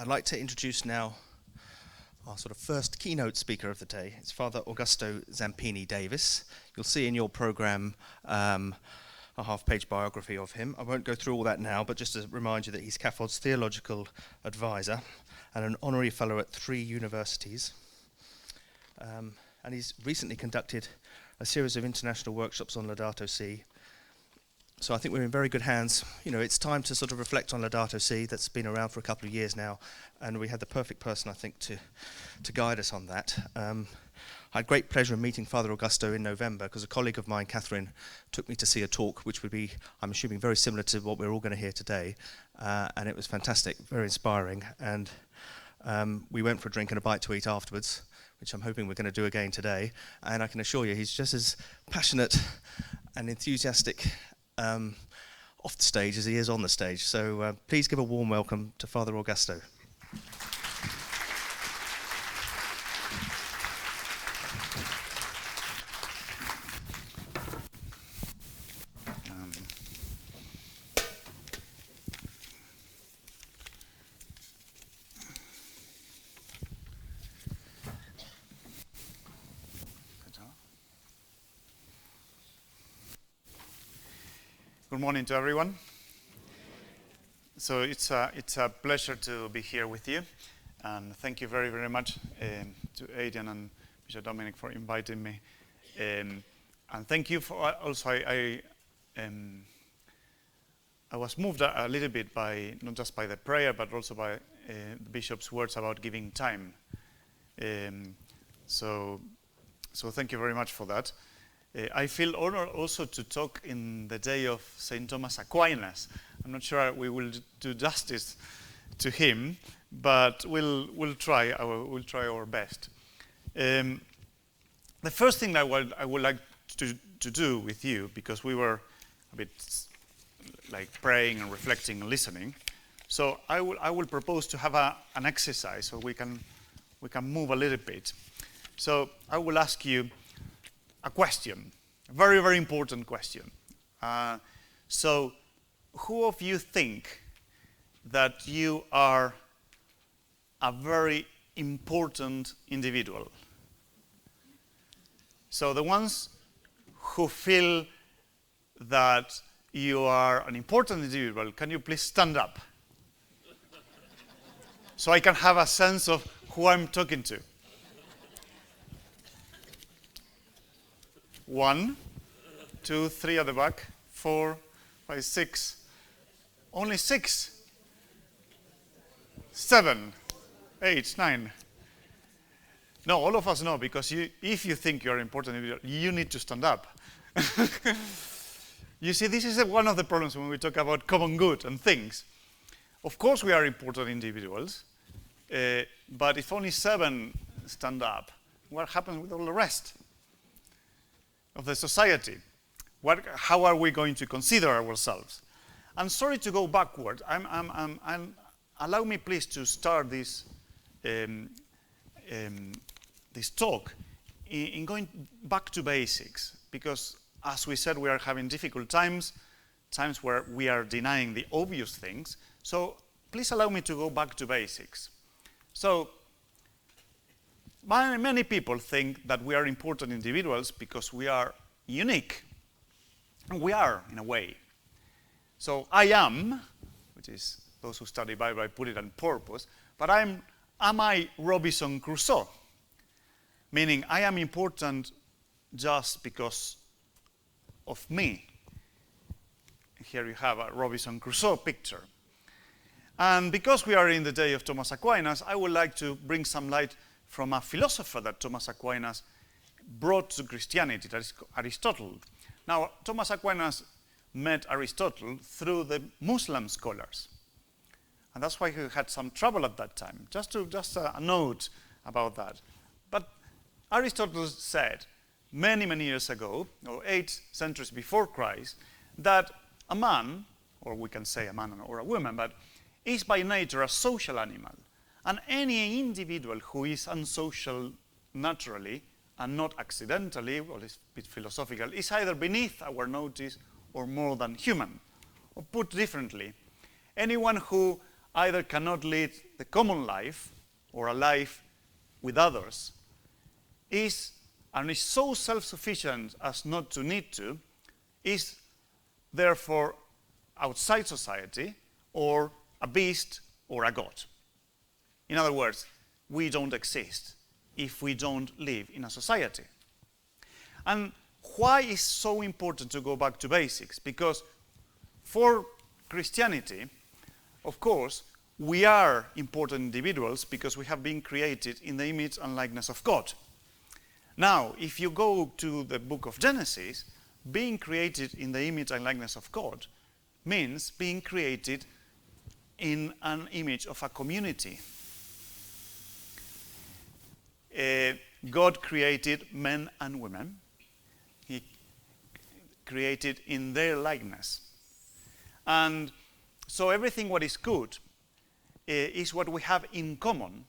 I'd like to introduce now our sort of first keynote speaker of the day. It's Father Augusto Zampini Davies. You'll see in your program a half-page biography of him. I won't go through all that now, but just to remind you that he's CAFOD's Theological Advisor and an honorary fellow at 3 universities. And he's recently conducted a series of international workshops on Laudato Si. So I think we're in very good hands. You know, it's time to sort of reflect on Laudato Si. That's been around for a couple of years now, and we had the perfect person, I think, to guide us on that. I had great pleasure in meeting Father Augusto in November because a colleague of mine, Catherine, took me to see a talk which would be, I'm assuming, very similar to what we're all going to hear today. And it was fantastic, very inspiring. And we went for a drink and a bite to eat afterwards, which I'm hoping we're going to do again today. And I can assure you he's just as passionate and enthusiastic off the stage as he is on the stage. So please give a warm welcome to Father Augusto. Good morning to everyone. So it's a pleasure to be here with you, and thank you very, very much to Adrian and Bishop Dominic for inviting me. And thank you for also. I was moved a little bit by not just by the prayer, but also by the Bishop's words about giving time. So thank you very much for that. I feel honored also to talk in the day of St. Thomas Aquinas. I'm not sure we will do justice to him, but we'll try our best. The first thing I would like to do with you, because we were a bit like praying and reflecting and listening, so I will propose to have an exercise so we can move a little bit. So I will ask you a question, a very, very important question. So who of you think that you are a very important individual? So the ones who feel that you are an important individual, can you please stand up? So I can have a sense of who I'm talking to. 1, 2, 3 at the back, 4, 5, 6. Only 6. 7, 8, 9. No, all of us know, because if you think you're an important individual, you need to stand up. You see, this is one of the problems when we talk about common good and things. Of course we are important individuals, but if only 7 stand up, what happens with all the rest of the society? How are we going to consider ourselves? I'm sorry to go backward. Allow me please to start this talk in going back to basics, because as we said, we are having difficult times where we are denying the obvious things. So please allow me to go back to basics. So many people think that we are important individuals because we are unique. And we are, in a way. So I am, which is those who study Bible, I put it on purpose, but am I Robinson Crusoe? Meaning I am important just because of me. Here you have a Robinson Crusoe picture. And because we are in the day of Thomas Aquinas, I would like to bring some light from a philosopher that Thomas Aquinas brought to Christianity, that is Aristotle. Now, Thomas Aquinas met Aristotle through the Muslim scholars. And that's why he had some trouble at that time. Just a note about that. But Aristotle said many, many years ago, or 8 centuries before Christ, that a man, or we can say a man or a woman, but is by nature a social animal. And any individual who is unsocial naturally and not accidentally, well, it's a bit philosophical, is either beneath our notice or more than human. Or put differently, anyone who either cannot lead the common life or a life with others, is so self-sufficient as not to need to, is therefore outside society, or a beast, or a god. In other words, we don't exist if we don't live in a society. And why is so important to go back to basics? Because for Christianity, of course, we are important individuals because we have been created in the image and likeness of God. Now, if you go to the book of Genesis, being created in the image and likeness of God means being created in an image of a community. God created men and women. He created in their likeness. And so everything what is good is what we have in common,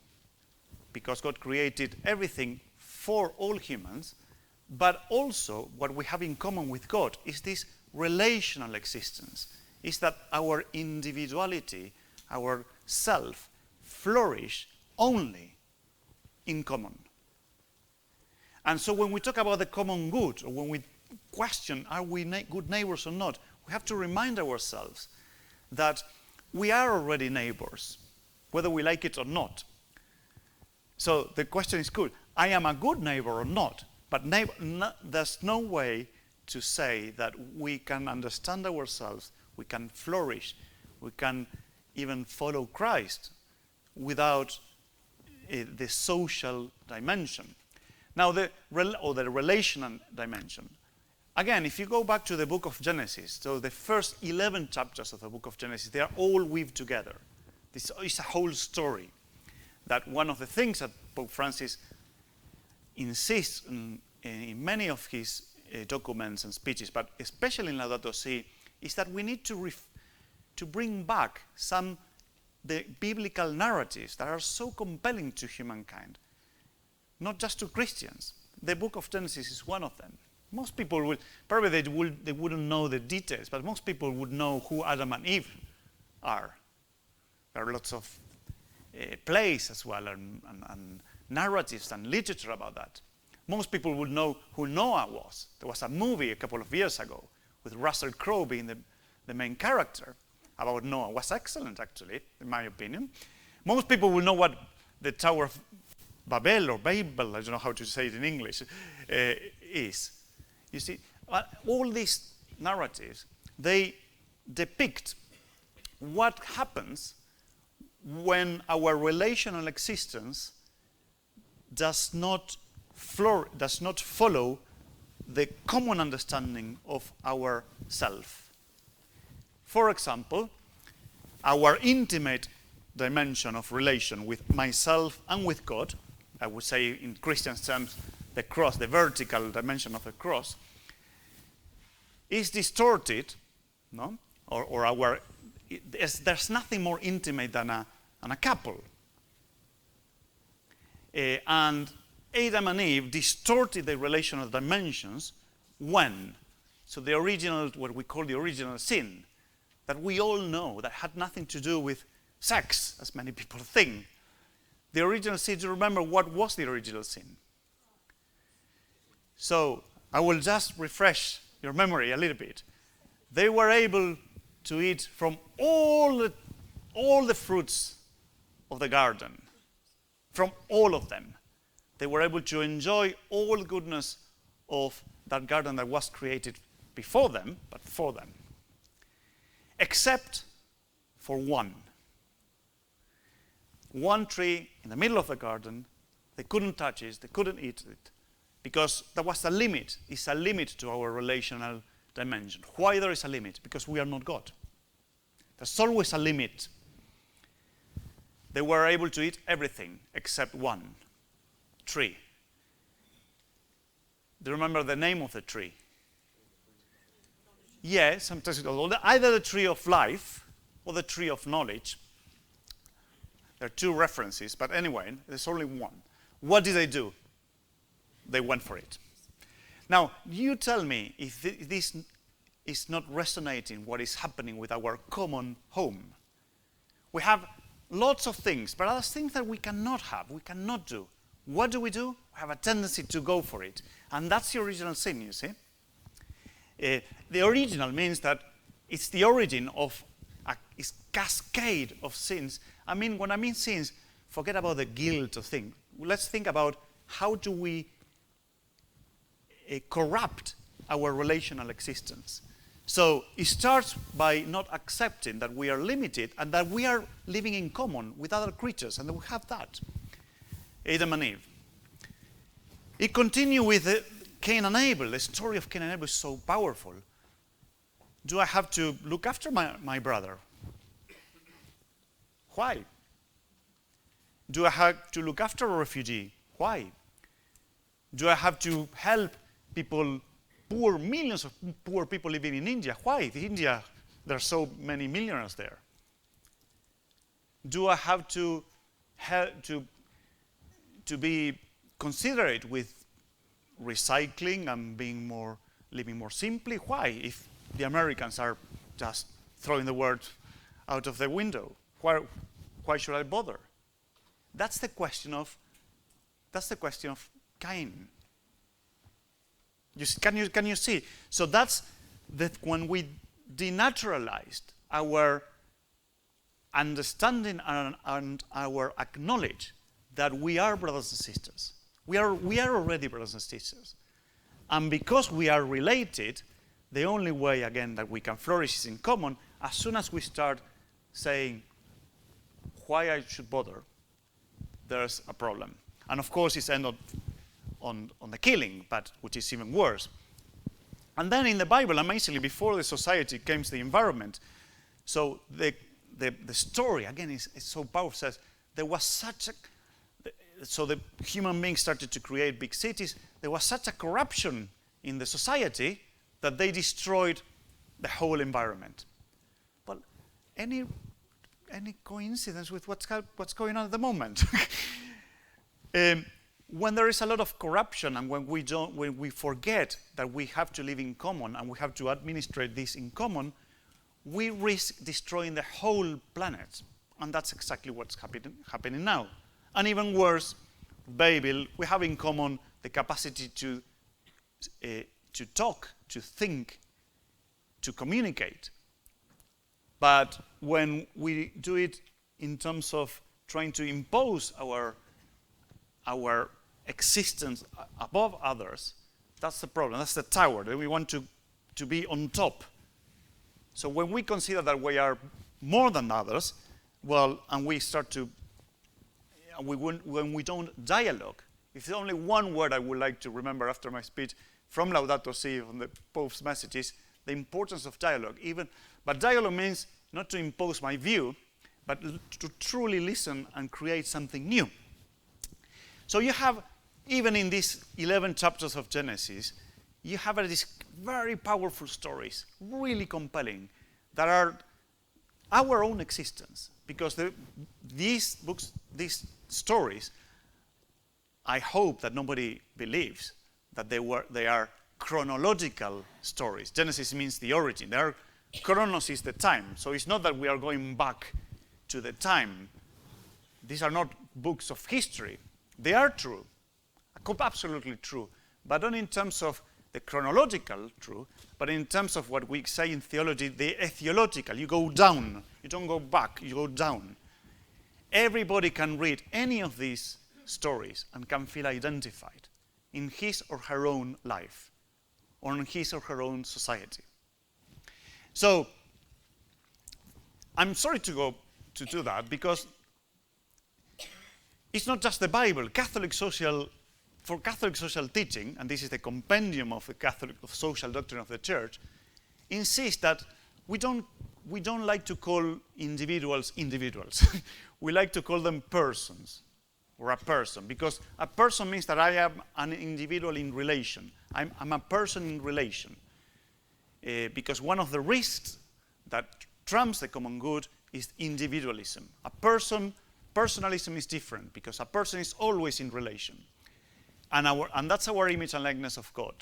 because God created everything for all humans, but also what we have in common with God is this relational existence, is that our individuality, our self, flourish only in common. And so when we talk about the common good, or when we question, are we good neighbors or not, we have to remind ourselves that we are already neighbors, whether we like it or not. So the question is good. I am a good neighbor or not? But there's no way to say that we can understand ourselves, we can flourish, we can even follow Christ without the social dimension. Now, the relational dimension. Again, if you go back to the book of Genesis, so the first 11 chapters of the book of Genesis, they are all weaved together. This is a whole story. That one of the things that Pope Francis insists in many of his documents and speeches, but especially in Laudato Si, is that we need to bring back the biblical narratives that are so compelling to humankind, not just to Christians. The book of Genesis is one of them. Most people would, probably they wouldn't know the details, but most people would know who Adam and Eve are. There are lots of plays as well, and narratives and literature about that. Most people would know who Noah was. There was a movie a couple of years ago with Russell Crowe being the main character about Noah. It was excellent, actually, in my opinion. Most people will know what the Tower of Babel, or Babel, I don't know how to say it in English, is. You see, all these narratives, they depict what happens when our relational existence does not follow the common understanding of our self. For example, our intimate dimension of relation with myself and with God, I would say in Christian terms, the cross, the vertical dimension of the cross, is distorted, no? There's nothing more intimate than a couple. And Adam and Eve distorted the relational dimensions when? So the original, what we call the original sin, that we all know that had nothing to do with sex, as many people think. The original sin, do you remember what was the original sin? So I will just refresh your memory a little bit. They were able to eat from all the fruits of the garden, from all of them. They were able to enjoy all the goodness of that garden that was created before them, but for them. Except for one. One tree in the middle of the garden, they couldn't touch it, they couldn't eat it, because there was a limit. It's a limit to our relational dimension. Why there is a limit? Because we are not God. There's always a limit. They were able to eat everything except one tree. Do you remember the name of the tree? Yes, sometimes it's called either the tree of life or the tree of knowledge. There are two references, but anyway, there's only one. What did they do? They went for it. Now, you tell me if this is not resonating what is happening with our common home. We have lots of things, but other things that we cannot have, we cannot do. What do? We have a tendency to go for it. And that's the original sin, you see. The original means that it's the origin of a cascade of sins. I mean, when I mean sins, forget about the guilt of things. Let's think about how do we corrupt our relational existence. So it starts by not accepting that we are limited and that we are living in common with other creatures, and that we have that. Adam and Eve. It continues with Cain and Abel. The story of Cain and Abel is so powerful. Do I have to look after my brother? Why? Do I have to look after a refugee? Why? Do I have to help people, millions of poor people living in India? Why? In India, there are so many millionaires there. Do I have to help to be considerate with recycling and living more simply? Why? If the Americans are just throwing the world out of the window, why should I bother? That's the question of Cain. Can you see? So that's that when we denaturalized our understanding and our acknowledge that we are brothers and sisters. We are already brothers and sisters. And because we are related, the only way, again, that we can flourish is in common. As soon as we start saying, why I should bother, there's a problem. And of course, it's ended on the killing, but which is even worse. And then in the Bible, amazingly, before the society came the environment. So the story, again, is so powerful. It says there was such a... So the human beings started to create big cities. There was such a corruption in the society that they destroyed the whole environment. Well, any coincidence with what's going on at the moment? When there is a lot of corruption and when we forget that we have to live in common and we have to administrate this in common, we risk destroying the whole planet. And that's exactly what's happening now. And even worse, Babel, we have in common the capacity to talk, to think, to communicate. But when we do it in terms of trying to impose our existence above others, that's the problem. That's the tower. That we want to be on top. So when we consider that we are more than others, well, and we start to, when we don't dialogue, if there's only one word I would like to remember after my speech from Laudato Si, from the Pope's messages, the importance of dialogue. But dialogue means not to impose my view, but to truly listen and create something new. So you have, even in these 11 chapters of Genesis, you have these very powerful stories, really compelling, that are our own existence. Because these books, these stories, I hope that nobody believes that they are chronological stories. Genesis means the origin. Chronos is the time. So it's not that we are going back to the time. These are not books of history. They are true, absolutely true, but not in terms of the chronological true, but in terms of what we say in theology, the theological. You go down. You don't go back. You go down. Everybody can read any of these stories and can feel identified in his or her own life or in his or her own society. So I'm sorry to do that because it's not just the Bible. For Catholic social teaching, and this is the compendium of the Catholic social doctrine of the Church, insists that we don't like to call individuals. We like to call them persons, or a person, because a person means that I am an individual in relation. I'm a person in relation. Because one of the risks that trumps the common good is individualism. Personalism is different, because a person is always in relation. And that's our image and likeness of God.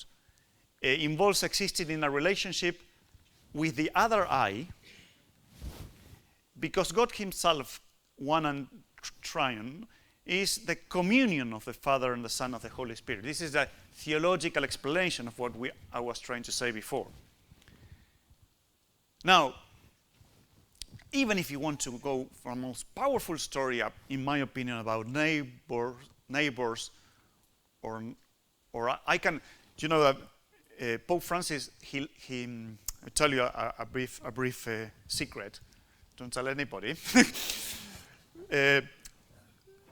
It involves existing in a relationship with the other I, because God himself, one and triune, is the communion of the Father and the Son of the Holy Spirit. This is the theological explanation of what I was trying to say before. Now, even if you want to go for a most powerful story, in my opinion, about neighbors, or I can, you know that Pope Francis, he I'll tell you a brief secret. Don't tell anybody.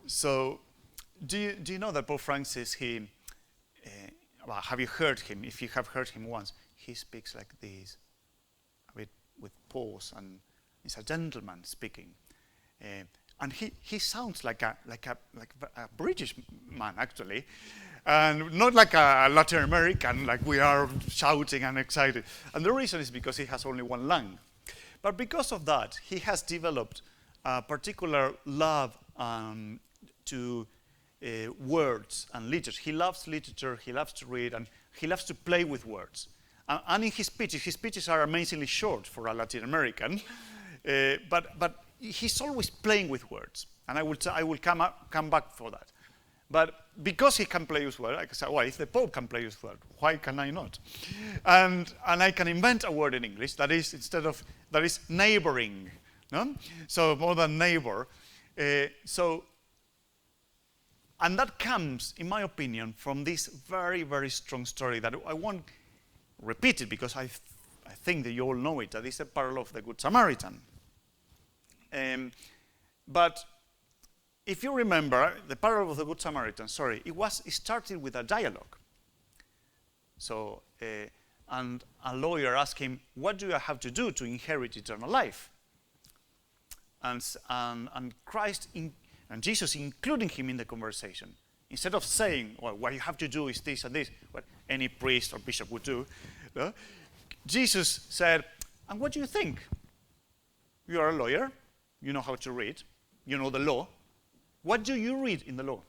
So, do you know that Pope Francis, well, have you heard him? If you have heard him once, he speaks like this, a bit with pause, and he's a gentleman speaking. And he sounds like a British man, actually, and not like a Latin American, like we are shouting and excited. And the reason is because he has only one lung. But because of that, he has developed a particular love to words and literature. He loves literature, he loves to read, and he loves to play with words. And in his speeches are amazingly short for a Latin American, but he's always playing with words. And I will come back for that. But because he can play with words, I can say, well, if the Pope can play with words, why can I not? And I can invent a word in English that is neighboring, no? So more than neighbor. And that comes, in my opinion, from this very, very strong story that I won't repeat it because I think that you all know it. That is a parallel of the Good Samaritan. But if you remember, the parable of the Good Samaritan, it started with a dialogue. So, and a lawyer asked him, what do I have to do to inherit eternal life? And Christ, and Jesus including him in the conversation. Instead of saying, well, what you have to do is this and this, what any priest or bishop would do, Jesus said, and what do you think? You are a lawyer, you know how to read, you know the law. What do you read in the law?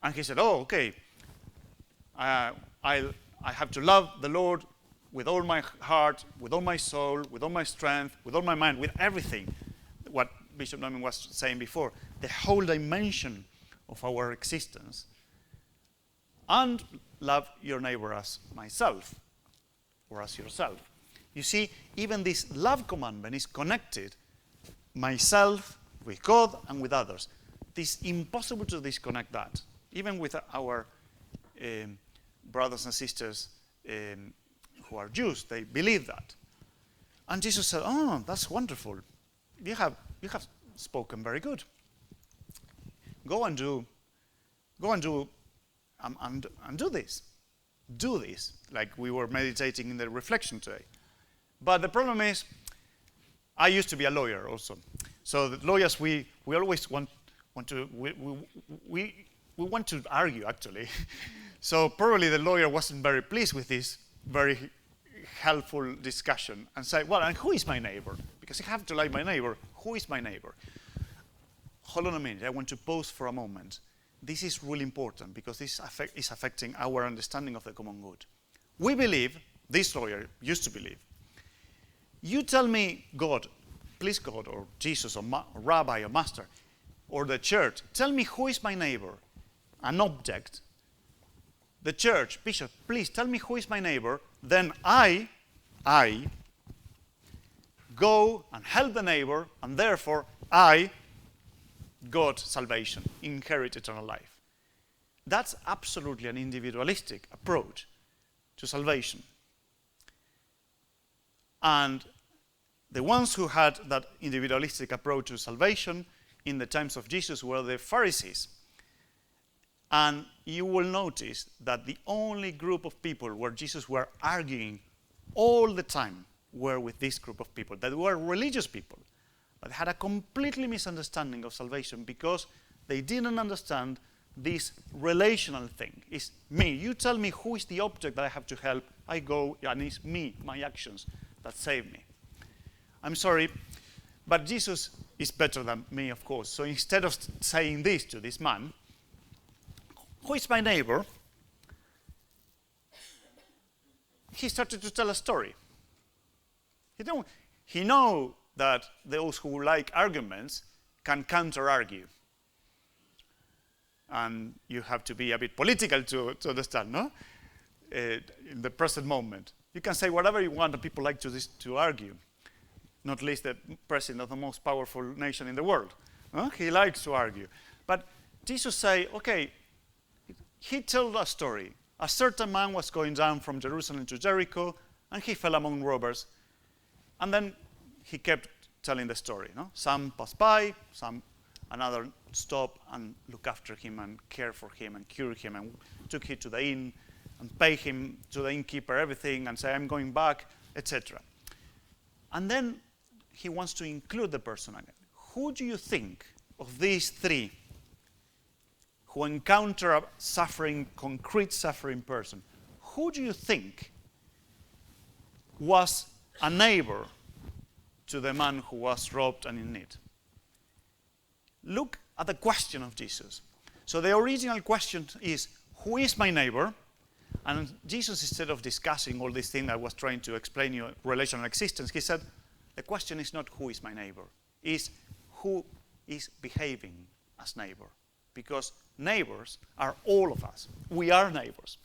And he said, oh, okay, I have to love the Lord with all my heart, with all my soul, with all my strength, with all my mind, with everything. What Bishop Neumann was saying before, the whole dimension of our existence. And love your neighbor as myself, or as yourself. You see, even this love commandment is connected, myself, with God, and with others. It is impossible to disconnect that, even with our brothers and sisters who are Jews. They believe that. And Jesus said, oh, that's wonderful. You have spoken very good. Go and do this. Do this, like we were meditating in the reflection today. But the problem is, I used to be a lawyer also. So the lawyers, we always want to argue, actually. So probably the lawyer wasn't very pleased with this very helpful discussion and said, well, and who is my neighbor? Because I have to like my neighbor. Who is my neighbor? Hold on a minute. I want to pause for a moment. This is really important because this is affecting our understanding of the common good. We believe, this lawyer used to believe, you tell me God, please God, or Jesus, or Rabbi, or Master, or the church, tell me who is my neighbor, an object. The church, Bishop, please tell me who is my neighbor. Then I go and help the neighbor, and therefore I got salvation, inherit eternal life. That's absolutely an individualistic approach to salvation. And the ones who had that individualistic approach to salvation in the times of Jesus were the Pharisees. And you will notice that the only group of people where Jesus were arguing all the time were with this group of people, that were religious people, but had a completely misunderstanding of salvation because they didn't understand this relational thing. It's me. You tell me who is the object that I have to help. I go, and it's me, my actions, that save me. I'm sorry, but Jesus is better than me, of course. So instead of saying this to this man, who is my neighbor? He started to tell a story. He know that those who like arguments can counter-argue. And you have to be a bit political to understand, no? In the present moment. You can say whatever you want, and people like to argue. Not least the president of the most powerful nation in the world. Huh? He likes to argue. But Jesus say, okay, he told a story. A certain man was going down from Jerusalem to Jericho, and he fell among robbers. And then he kept telling the story. No? Some passed by, another stopped and looked after him and cared for him and cured him and took him to the inn and paid him to the innkeeper everything and say, I'm going back, etc. And then he wants to include the person again. Who do you think of these three who encounter a suffering, concrete suffering person, who do you think was a neighbor to the man who was robbed and in need? Look at the question of Jesus. So the original question is, who is my neighbor? And Jesus, instead of discussing all these things I was trying to explain you, relational existence, he said, the question is not who is my neighbor, is who is behaving as neighbor. Because neighbors are all of us. We are neighbors.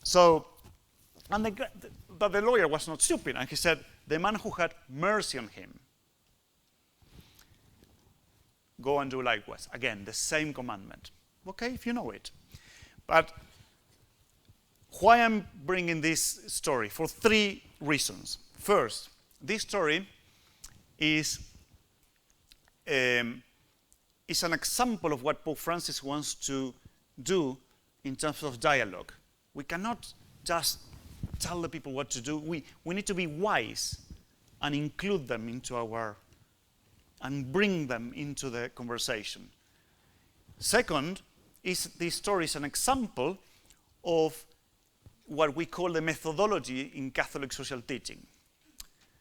So, but the lawyer was not stupid, and he said, the man who had mercy on him, go and do likewise. Again, the same commandment. Okay, if you know it. But why I'm bringing this story? For three reasons. First, this story is an example of what Pope Francis wants to do in terms of dialogue. We cannot just tell the people what to do. We need to be wise and include them into and bring them into the conversation. Second, this story is an example of what we call the methodology in Catholic social teaching.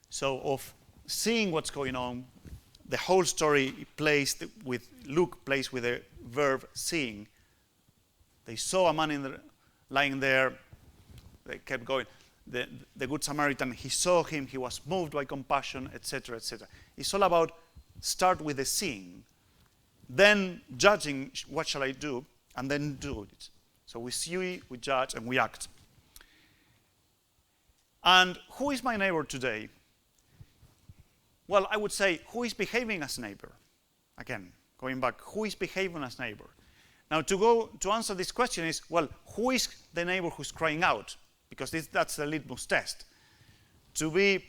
So of seeing what's going on, the whole story Luke plays with the verb seeing. They saw a man lying there. They kept going. The Good Samaritan, he saw him, he was moved by compassion, etc., etc. It's all about start with the seeing, then judging what shall I do, and then do it. So we see, we judge, and we act. And who is my neighbor today? Well, I would say, who is behaving as neighbor? Again, going back, who is behaving as neighbor? Now, to answer this question is, well, who is the neighbor who's crying out? Because that's the litmus test. To be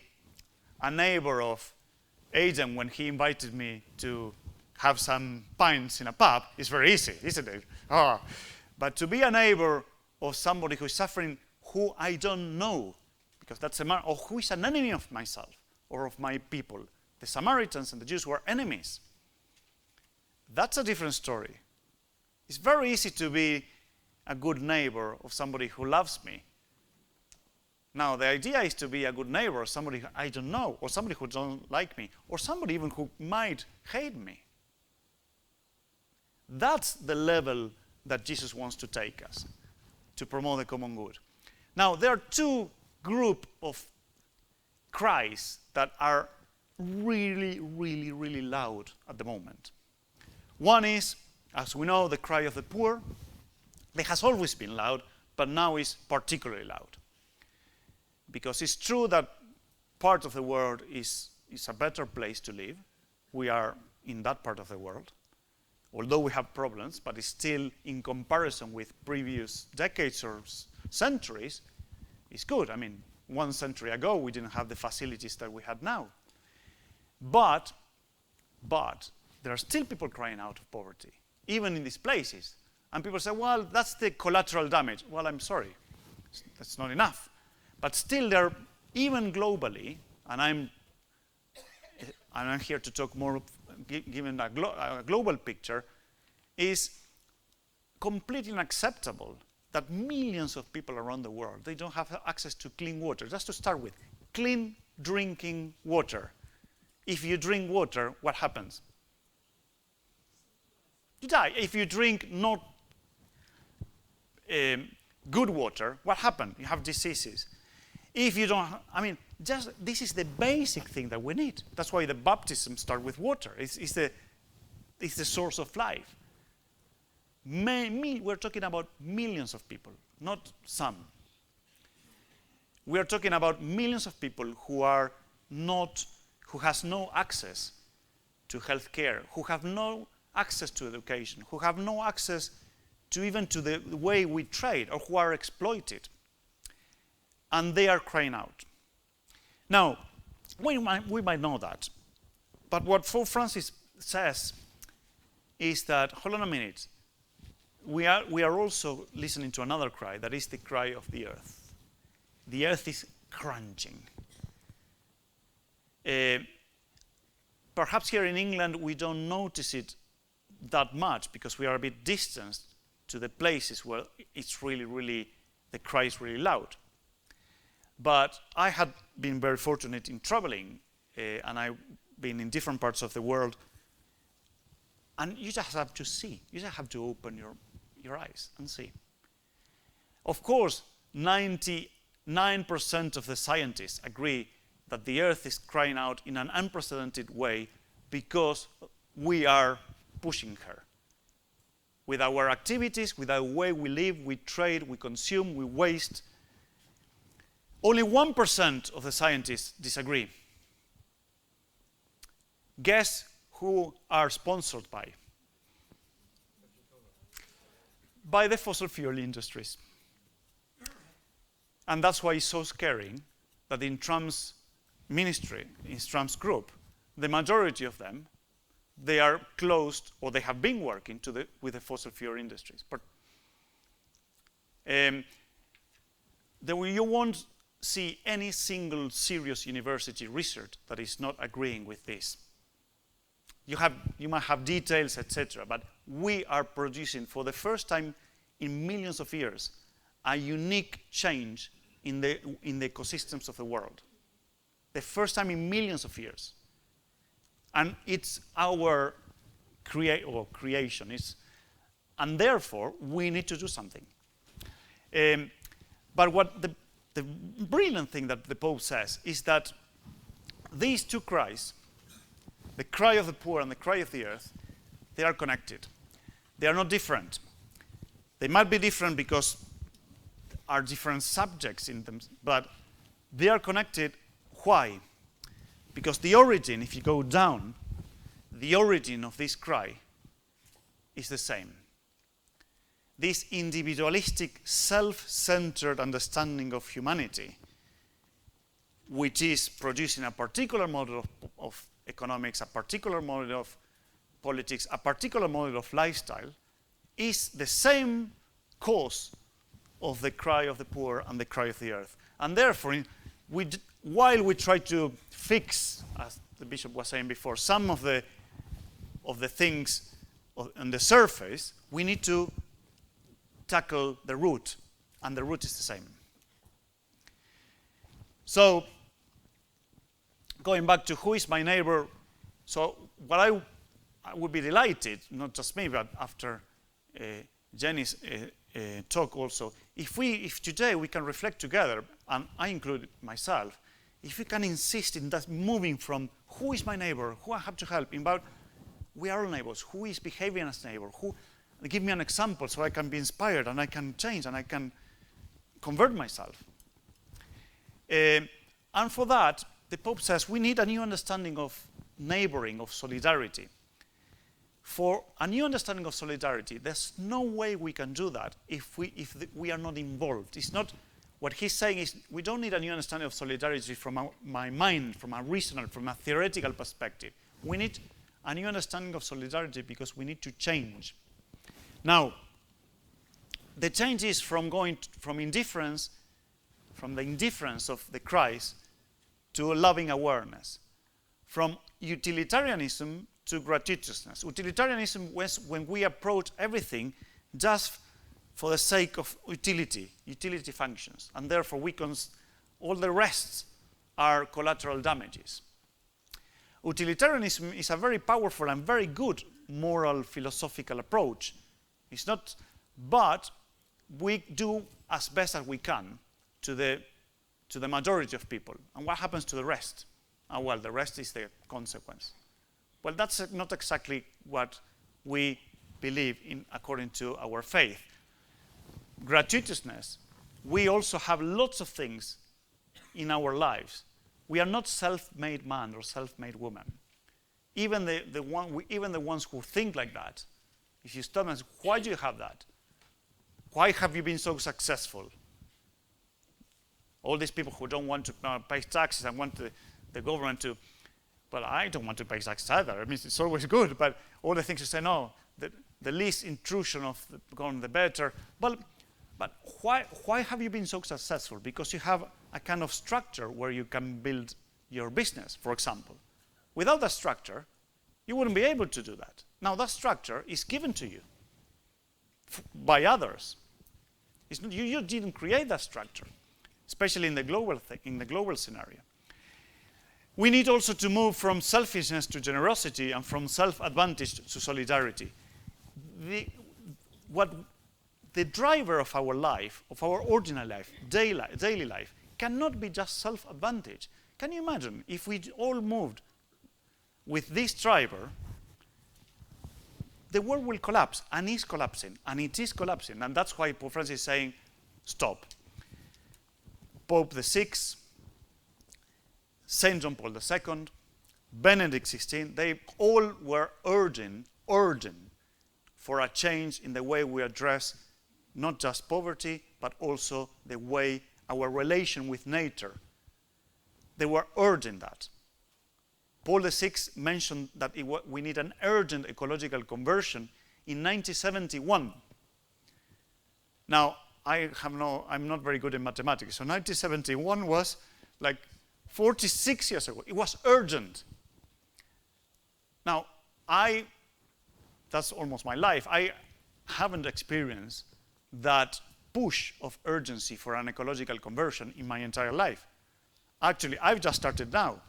a neighbor of Adam when he invited me to have some pints in a pub is very easy, isn't it? But to be a neighbor of somebody who is suffering who I don't know, because that's a man, or who is an enemy of myself or of my people. The Samaritans and the Jews were enemies. That's a different story. It's very easy to be a good neighbor of somebody who loves me. Now, the idea is to be a good neighbor of somebody who I don't know, or somebody who don't like me, or somebody even who might hate me. That's the level that Jesus wants to take us, to promote the common good. Now, there are two groups of cries that are really, really, really loud at the moment. One is, as we know, the cry of the poor. It has always been loud, but now is particularly loud. Because it's true that part of the world is a better place to live. We are in that part of the world. Although we have problems, but it's still, in comparison with previous decades or centuries, it's good. I mean, 1 century ago, we didn't have the facilities that we have now. But there are still people crying out of poverty, even in these places. And people say, well, that's the collateral damage. Well, I'm sorry. That's not enough. But still, there, even globally, and I'm here to talk more, given a global picture, is completely unacceptable that millions of people around the world, they don't have access to clean water. Just to start with, clean drinking water. If you drink water, what happens? You die. If you drink not good water, what happens? You have diseases. If you don't, just this is the basic thing that we need. That's why the baptism starts with water. It's the source of life. We're talking about millions of people, not some. We are talking about millions of people who has no access to health care, who have no access to education, who have no access to even to the way we trade, or who are exploited. And they are crying out. Now, we might know that. But what Pope Francis says is that, hold on a minute, we are also listening to another cry, that is the cry of the earth. The earth is crunching. Perhaps here in England we don't notice it that much because we are a bit distant to the places where it's really, the cry is really loud. But I had been very fortunate in traveling, and I've been in different parts of the world, and you just have to see. You just have to open your eyes and see. Of course, 99% of the scientists agree that the earth is crying out in an unprecedented way because we are pushing her. With our activities, with our way we live, we trade, we consume, we waste. Only 1% of the scientists disagree. Guess who are sponsored by? By the fossil fuel industries. And that's why it's so scary that in Trump's ministry, in Trump's group, the majority of them, they are closed, or they have been working with the fossil fuel industries. But you won't see any single serious university research that is not agreeing with this. You might have details, etc., but we are producing, for the first time in millions of years, a unique change in the ecosystems of the world. The first time in millions of years. And it's our creation. And therefore, we need to do something. But what the brilliant thing that the Pope says is that these two cries, the cry of the poor and the cry of the earth, they are connected. They are not different. They might be different because there are different subjects in them, but they are connected. Why? Because the origin, if you go down, the origin of this cry is the same. This individualistic, self-centered understanding of humanity, which is producing a particular model of economics, a particular model of politics, a particular model of lifestyle, is the same cause of the cry of the poor and the cry of the earth. And therefore, while we try to fix, as the bishop was saying before, some of the things on the surface, we need to tackle the root, and the root is the same. So, going back to who is my neighbor, so what I would be delighted, not just me, but after Jenny's talk also, if today we can reflect together, and I include myself, if we can insist in that moving from who is my neighbor, who I have to help, about we are all neighbors, who is behaving as neighbor, who give me an example so I can be inspired and I can change and I can convert myself. And for that, the Pope says we need a new understanding of neighboring, of solidarity. For a new understanding of solidarity, there's no way we can do that if we are not involved. It's not, what he's saying is we don't need a new understanding of solidarity from my mind, from a reasonable, from a theoretical perspective. We need a new understanding of solidarity because we need to change. Now, the change is from going from indifference, from the indifference of the cries, to a loving awareness. From utilitarianism to gratuitousness. Utilitarianism was when we approach everything just for the sake of utility functions, and therefore all the rest are collateral damages. Utilitarianism is a very powerful and very good moral philosophical approach. It's not, but we do as best as we can to to the majority of people. And what happens to the rest? Well, the rest is the consequence. Well, that's not exactly what we believe in according to our faith. Gratuitousness, we also have lots of things in our lives. We are not self-made man or self-made woman. Even the ones who think like that, if you stop and say, why do you have that? Why have you been so successful? All these people who don't want to pay taxes and want the government to, well, I don't want to pay taxes either. I mean, it's always good, but all the things you say, no, the least intrusion of the government, the better. But why have you been so successful? Because you have a kind of structure where you can build your business, for example. Without that structure, you wouldn't be able to do that. Now, that structure is given to you by others. You didn't create that structure, especially in the global scenario. We need also to move from selfishness to generosity and from self-advantage to solidarity. The driver of our life, of our ordinary life, daily life, cannot be just self-advantage. Can you imagine if we all moved with this driver? The world will collapse, and is collapsing, and it is collapsing, and that's why Pope Francis is saying, stop. Pope VI, St. John Paul II, Benedict XVI, they all were urging for a change in the way we address not just poverty, but also the way our relation with nature. They were urging that. Paul VI mentioned that we need an urgent ecological conversion in 1971. Now, I'm not very good in mathematics, so 1971 was like 46 years ago. It was urgent. Now, that's almost my life. I haven't experienced that push of urgency for an ecological conversion in my entire life. Actually, I've just started now,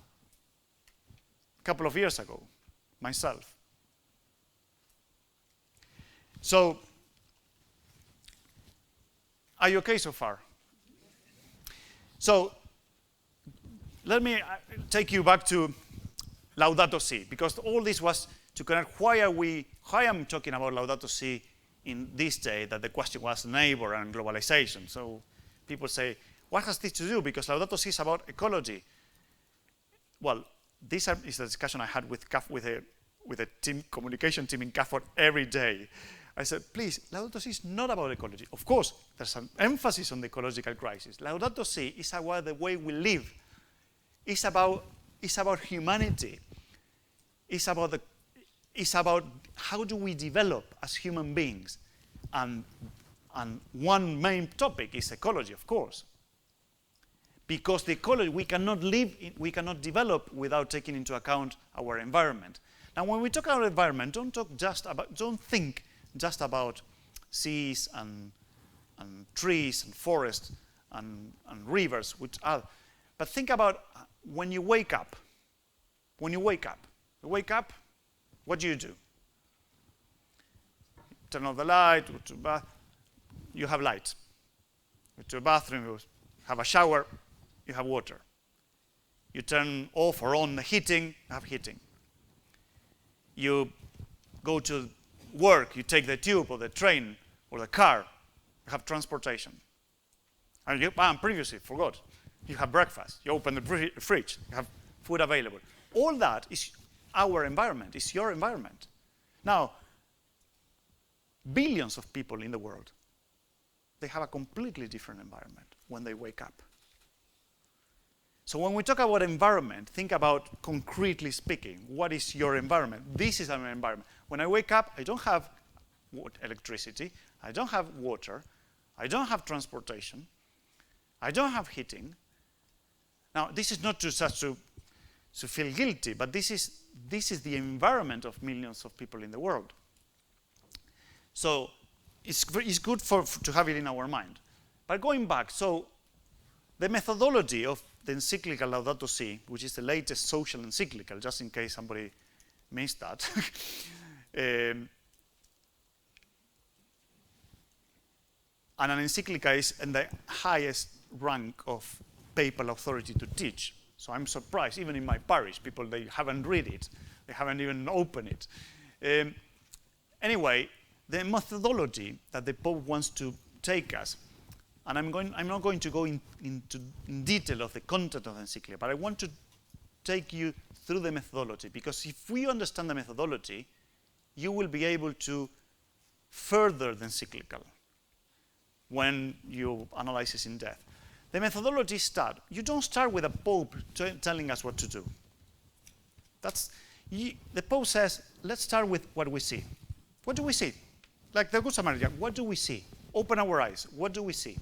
a couple of years ago, myself. So, are you okay so far? So, let me take you back to Laudato Si, because all this was to connect why I'm talking about Laudato Si in this day, that the question was neighbor and globalization. So people say, what has this to do? Because Laudato Si is about ecology. Well, this is a discussion I had with a communication team in CAFOD every day. I said, please, Laudato Si is not about ecology. Of course, there's an emphasis on the ecological crisis. Laudato Si is about the way we live. It's about humanity. It's about how do we develop as human beings. And one main topic is ecology, of course. Because the ecology, we cannot develop without taking into account our environment. Now, when we talk about environment, don't think just about seas and trees and forests and rivers, but think about when you wake up. When you wake up, what do? Turn off the light, go to the bath, you have light. Go to the bathroom, you have a shower, you have water. You turn off or on the heating, you have heating. You go to work, you take the tube or the train or the car, you have transportation. And previously, forgot, you have breakfast, you open the fridge, you have food available. All that is our environment, is your environment. Now, billions of people in the world, they have a completely different environment when they wake up. So when we talk about environment, think about, concretely speaking, what is your environment? This is our environment. When I wake up, I don't have electricity, I don't have water, I don't have transportation, I don't have heating. Now, this is not to feel guilty, but this is the environment of millions of people in the world. So it's good to have it in our mind. But going back, so the methodology of the encyclical Laudato Si, which is the latest social encyclical, just in case somebody missed that, and an encyclical is in the highest rank of papal authority to teach. So I'm surprised, even in my parish, people, they haven't read it. They haven't even opened it. Anyway, the methodology that the Pope wants to take us, and I'm not going to go into detail of the content of the encyclical, but I want to take you through the methodology, because if we understand the methodology, you will be able to further the encyclical when you analyze it in depth. The methodology you don't start with a Pope telling us what to do. The Pope says, let's start with what we see. What do we see? Like the Good Samaritan, what do we see? Open our eyes, what do we see?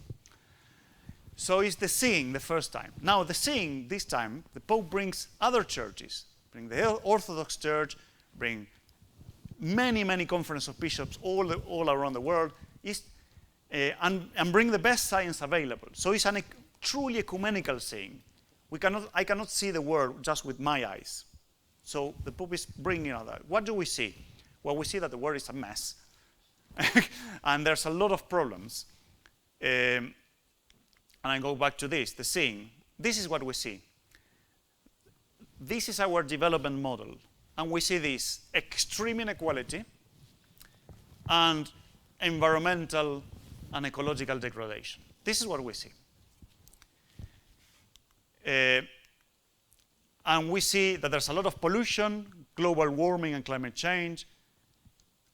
So it's the seeing the first time. Now the seeing, this time, the Pope brings other churches, bring the Orthodox Church, bring many conferences of bishops all around the world, and bring the best science available. So it's a truly ecumenical seeing. I cannot see the world just with my eyes. So the Pope is bringing that. What do we see? Well, we see that the world is a mess. And there's a lot of problems. And I go back to this, the seeing. This is what we see. This is our development model. And we see this extreme inequality and environmental and ecological degradation. This is what we see. And we see that there's a lot of pollution, global warming and climate change,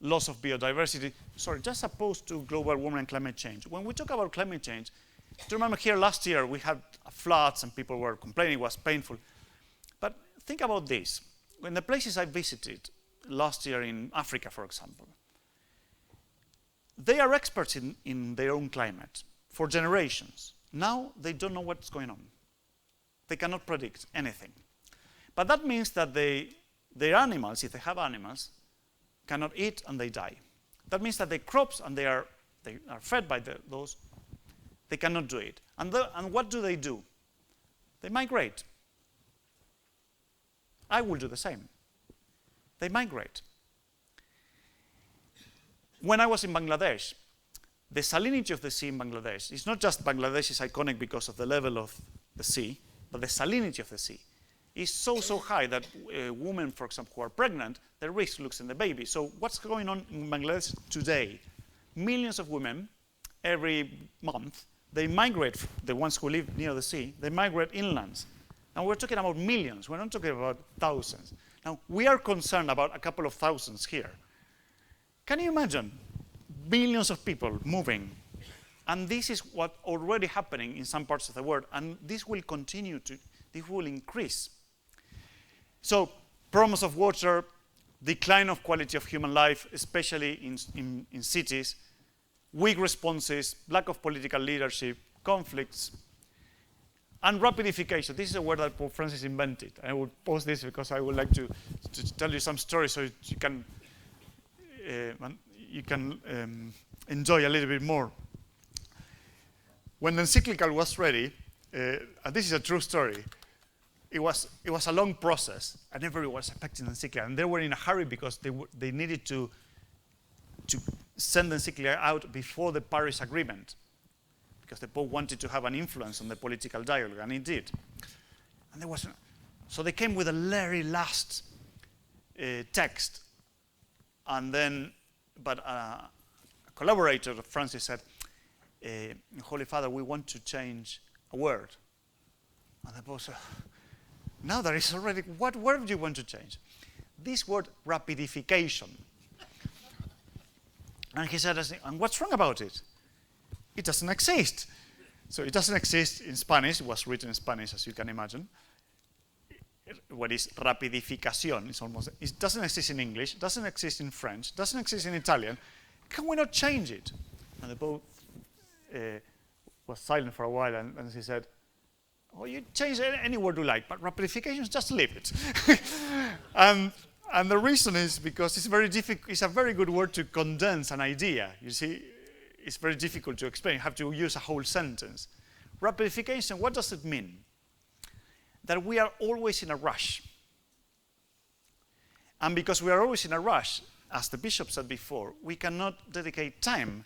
loss of biodiversity. Sorry, just opposed to global warming and climate change. When we talk about climate change, do you remember here last year we had floods and people were complaining it was painful. But think about this. In the places I visited last year in Africa, for example, they are experts in their own climate for generations. Now they don't know what's going on. They cannot predict anything. But that means that their animals, if they have animals, cannot eat and they die. That means that the crops, and they are fed by those, they cannot do it. And what do? They migrate. I will do the same. They migrate. When I was in Bangladesh, the salinity of the sea in Bangladesh, it's not just Bangladesh is iconic because of the level of the sea, but the salinity of the sea is so high that women, for example, who are pregnant, the risk looks in the baby. So what's going on in Bangladesh today? Millions of women, every month, they migrate, the ones who live near the sea, they migrate inlands. And we're talking about millions, we're not talking about thousands. Now, we are concerned about a couple of thousands here. Can you imagine billions of people moving? And this is what already happening in some parts of the world, and this will continue this will increase. So, problems of water, decline of quality of human life, especially in cities, weak responses, lack of political leadership, conflicts, and rapidification. This is a word that Pope Francis invented. I will post this because I would like to tell you some stories so you can enjoy a little bit more. When the encyclical was ready, and this is a true story, it was a long process, and everyone was expecting the encyclical, and they were in a hurry because they needed to send the encyclical out before the Paris Agreement, because the Pope wanted to have an influence on the political dialogue, and he did. And so they came with a very last text, and then, but a collaborator of Francis said, Holy Father, we want to change a word. And the Pope said, now there is already, what word do you want to change? This word, rapidification. And he said, and what's wrong about it? It doesn't exist. So it doesn't exist in Spanish. It was written in Spanish, as you can imagine. What is rapidificación? It doesn't exist in English, doesn't exist in French, doesn't exist in Italian. Can we not change it? And the Pope was silent for a while, and he said, oh, you change any word you like, but rapidification, just leave it. And the reason is because it's very difficult. It's a very good word to condense an idea. You see, it's very difficult to explain. You have to use a whole sentence. Rapidification, what does it mean? That we are always in a rush. And because we are always in a rush, as the bishop said before, we cannot dedicate time,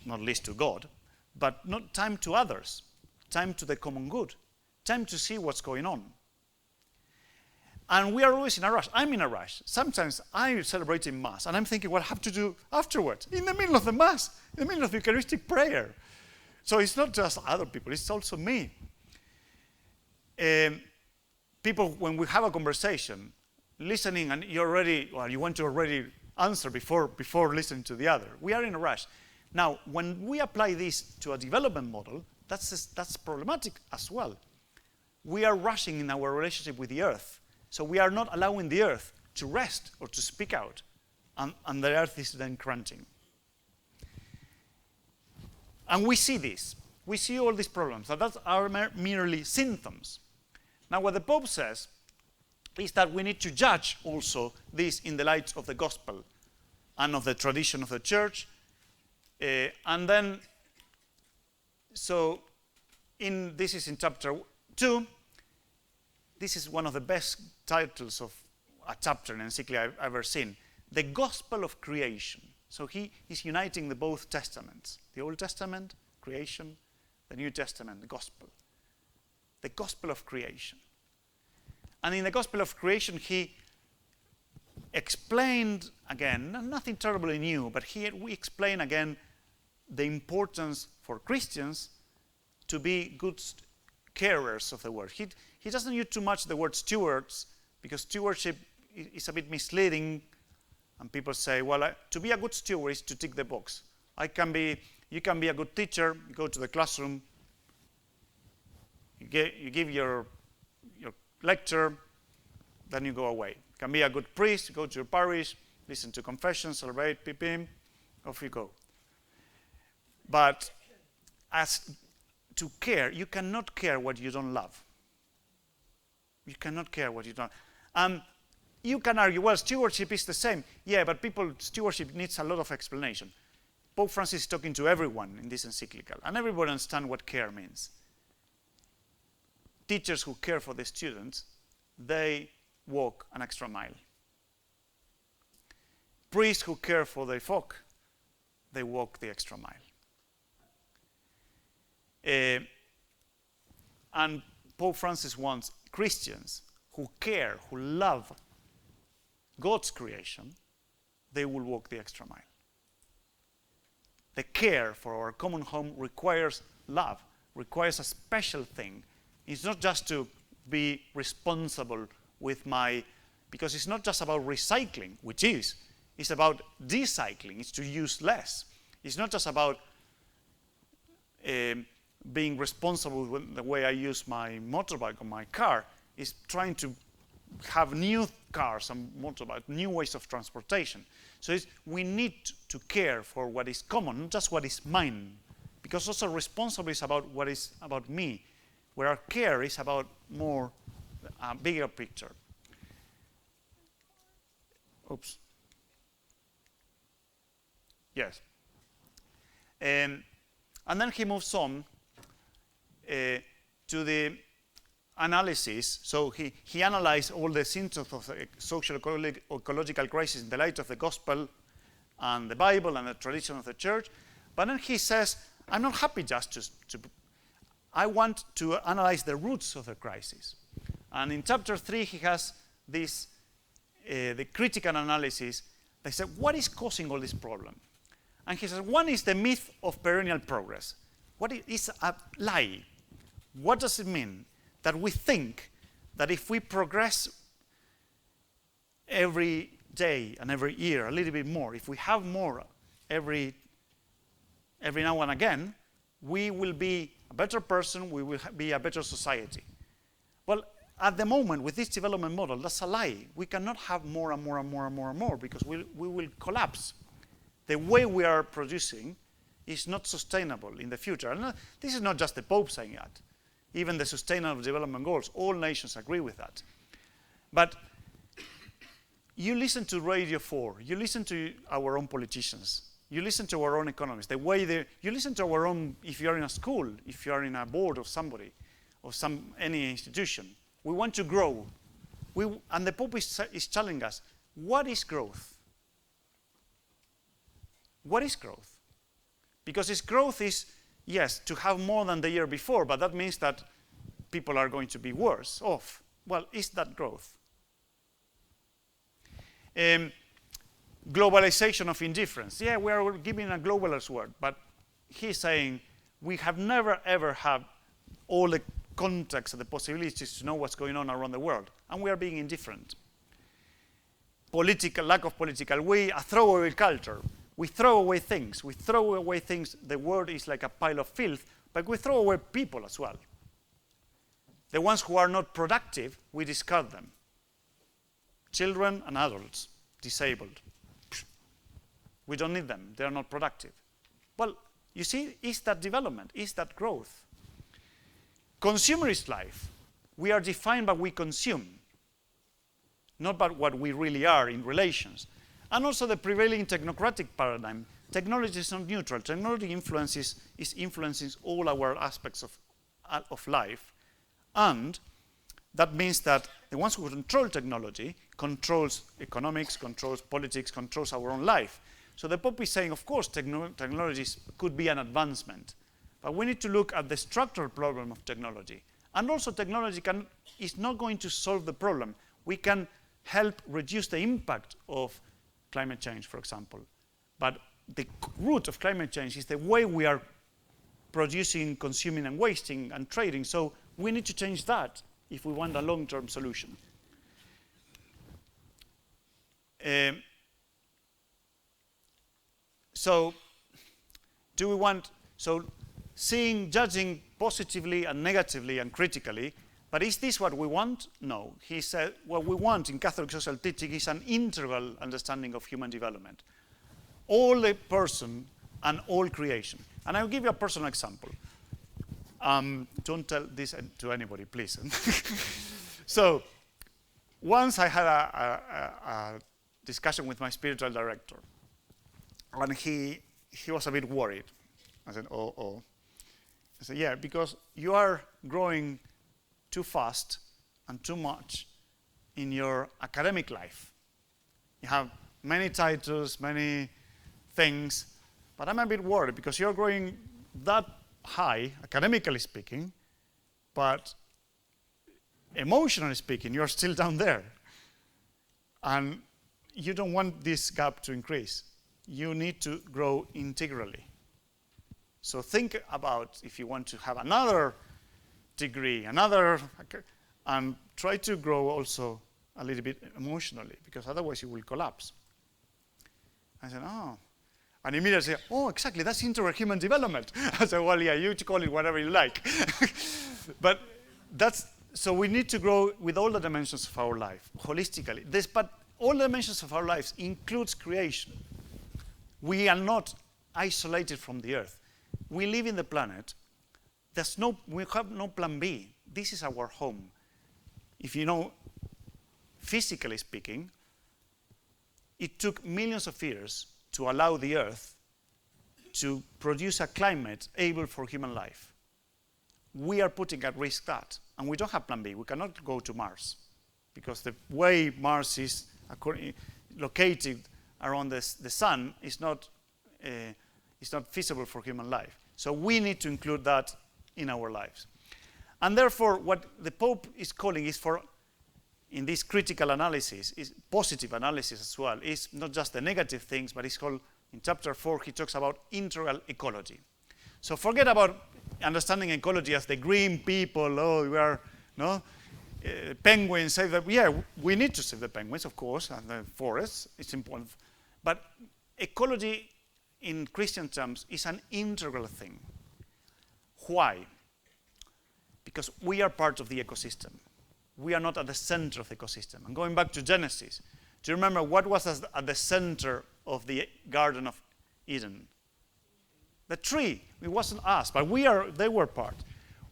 not least to God, but not time to others. time to the common good, time to see what's going on. And we are always in a rush. I'm in a rush. Sometimes I'm celebrating Mass, and I'm thinking what I have to do afterwards, in the middle of the Mass, in the middle of the Eucharistic prayer. So it's not just other people, it's also me. People, when we have a conversation, listening, and you want to already answer before listening to the other. We are in a rush. Now, when we apply this to a development model, that's problematic as well. We are rushing in our relationship with the earth. So we are not allowing the earth to rest or to speak out. And the earth is then grunting. And we see this. We see all these problems. That are merely symptoms. Now, what the Pope says is that we need to judge also this in the light of the gospel and of the tradition of the church. And then, this is in chapter 2. This is one of the best titles of a chapter in encyclical I've ever seen. The Gospel of Creation. So he is uniting the both testaments. The Old Testament, creation, the New Testament, the Gospel. The Gospel of Creation. And in the Gospel of Creation, he explained again, nothing terribly new, but here we explain again the importance for Christians to be good carers of the word. He doesn't use too much the word stewards, because stewardship is a bit misleading, and people say, well, to be a good steward is to tick the box. You can be a good teacher, you go to the classroom, you give your lecture, then you go away. You can be a good priest, you go to your parish, listen to confession, celebrate, pim, off you go. But as to care, you cannot care what you don't love. You cannot care what you don't. You can argue, well, stewardship is the same. Yeah, but stewardship needs a lot of explanation. Pope Francis is talking to everyone in this encyclical, and everybody understands what care means. Teachers who care for the students, they walk an extra mile. Priests who care for their flock, they walk the extra mile. And Pope Francis wants Christians who care, who love God's creation, they will walk the extra mile. The care for our common home requires love, requires a special thing. It's not just to be responsible with because it's not just about recycling, which is. It's about decycling. It's to use less. It's not just about being responsible with the way I use my motorbike or my car. It's trying to have new cars and motorbikes, new ways of transportation. So we need to care for what is common, not just what is mine. Because also responsibility is about what is about me, where our care is about more, bigger picture. Oops. Yes. And then he moves on to the analysis. So he analyzed all the symptoms of the socio-ecological crisis in the light of the gospel and the Bible and the tradition of the church. But then he says, I'm not happy just I want to analyze the roots of the crisis. And in chapter 3, he has this, the critical analysis. They said, what is causing all this problem? And he says, one is the myth of perennial progress. What is a lie? What does it mean? That we think that if we progress every day and every year a little bit more, if we have more every now and again, we will be a better person, we will be a better society. Well, at the moment, with this development model, that's a lie. We cannot have more and more and more and more and more because we will collapse. The way we are producing is not sustainable in the future. And this is not just the Pope saying that. Even the Sustainable Development Goals, all nations agree with that. But you listen to Radio 4, you listen to our own politicians, you listen to our own economists, you listen to our own, if you're in a school, if you're in a board of somebody, or any institution. We want to grow. And the Pope is telling us, what is growth? What is growth? Because growth is, yes, to have more than the year before, but that means that people are going to be worse off. Well, is that growth? Globalization of indifference. Yeah, we are giving a globalist word, but he's saying we have never ever had all the context and the possibilities to know what's going on around the world, and we are being indifferent. Lack of political will, a throwaway culture. We throw away things. We throw away things. The world is like a pile of filth, but we throw away people as well. The ones who are not productive, we discard them. Children and adults, disabled. We don't need them. They are not productive. Well, you see, is that development? Is that growth? Consumerist life. We are defined by what we consume, not by what we really are in relations. And also the prevailing technocratic paradigm. Technology is not neutral. Technology is influencing all our aspects of life. And that means that the ones who control technology controls economics, controls politics, controls our own life. So the Pope is saying, of course, technologies could be an advancement. But we need to look at the structural problem of technology. And also technology is not going to solve the problem. We can help reduce the impact of climate change, for example. But the root of climate change is the way we are producing, consuming, and wasting, and trading. So we need to change that if we want a long-term solution. So judging positively and negatively and critically, but is this what we want? No. He said what we want in Catholic social teaching is an integral understanding of human development. All the person and all creation. And I'll give you a personal example. Don't tell this to anybody, please. So, once I had a discussion with my spiritual director, and he was a bit worried. I said, oh. I said, yeah, because you are growing too fast and too much in your academic life. You have many titles, many things, but I'm a bit worried because you're growing that high, academically speaking, but emotionally speaking, you're still down there. And you don't want this gap to increase. You need to grow integrally. So think about if you want to have another degree, and try to grow also a little bit emotionally, because otherwise you will collapse. I said, oh. And immediately said, oh, exactly, that's integral human development. I said, well, yeah, you call it whatever you like. But so we need to grow with all the dimensions of our life, holistically. But all the dimensions of our lives includes creation. We are not isolated from the earth. We live in the planet. We have no plan B. This is our home. If you know, physically speaking, it took millions of years to allow the earth to produce a climate able for human life. We are putting at risk that, and we don't have plan B. We cannot go to Mars, because the way Mars is located around the sun is not feasible for human life. So we need to include that in our lives. And therefore, what the Pope is calling is for, in this critical analysis, is positive analysis as well, is not just the negative things, but it's called, in chapter 4, he talks about integral ecology. So forget about understanding ecology as the green people, we are, penguins, save them. Yeah, we need to save the penguins, of course, and the forests, it's important. But ecology, in Christian terms, is an integral thing. Why? Because we are part of the ecosystem. We are not at the center of the ecosystem. And going back to Genesis, do you remember what was at the center of the Garden of Eden? The tree. It wasn't us, but they were part.